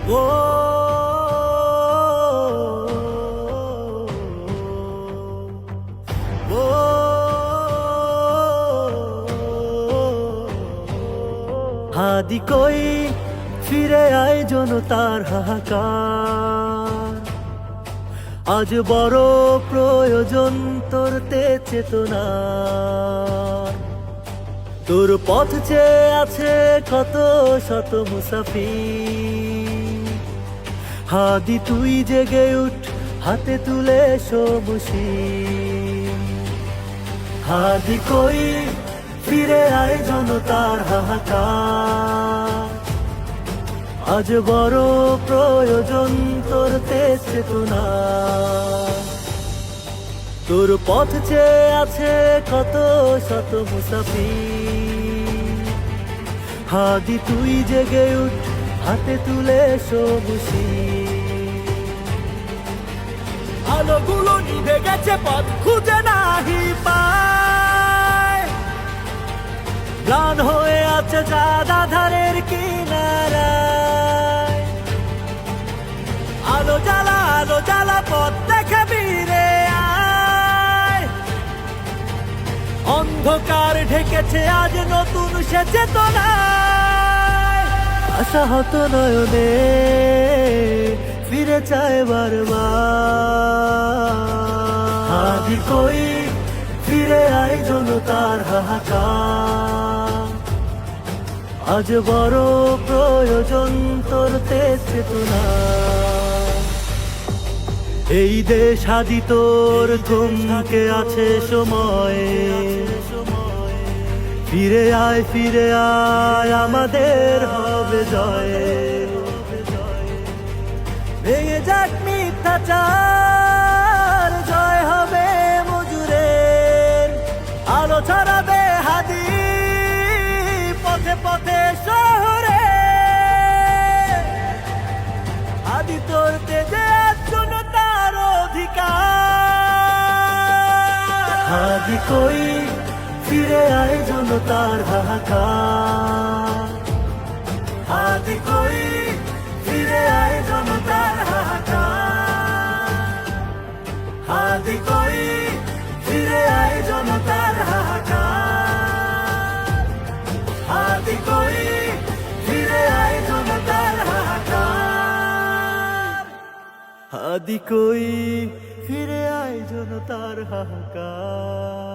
ও ও হাদি কই ফিরে আয় জনতার হাহাকার, আজ বড় প্রয়োজন তোর তে চেতনা। তোর পথ চেয়ে আছে কত শত মুসাফির, হাদি তুই জেগে উঠ, হাতে তুলে সমুশি। হাদি কই ফিরে আয় জনতার হাহাকার, আজ বড় প্রয়োজন তোর তে চেতনা। তোর পথ চেয়ে আছে কত শত মুসাফির, হাদি তুই জেগে উঠ, হাতে তুলে সমুশি। আলোগুলো নিভে গেছে, পথ খুঁজে নাহি পায়, গান হয়ে আছে চাঁদ আধারের কিনারায়। আলো জ্বালা পথ দেখে বীরে আয়, অন্ধকার ঢেকেছে আজ নতুন সে চেতনায়। আশাহত নয়নে ফিরে চায় বারবার, হাদি কই ফিরে আয় জনতার হাহাকার, আজ বড় প্রয়োজন তোর তে চেতনা। এই দেশ হাদি তোর থমকে আছে সময়ে, ফিরে আয় আমাদের হবে জয়। ভেঙে যাক মিথ্যাচার, জয় হবে মজুরের, আলো ছড়াবে হাদি পথে পথে শহরে। হাদি তোর তেজে জনতার অধিকার, হাদি কই ফিরে আয় জনতার হাহাকার, হাদি কই ফিরে আয় জনতার হাহাকার, হাদি কই ফিরে আয় জনতার হাহাকার, হাদি কই ফিরে আয় জনতার হাহাকার, হাদি কই ফিরে আয় জনতার হাহাকার।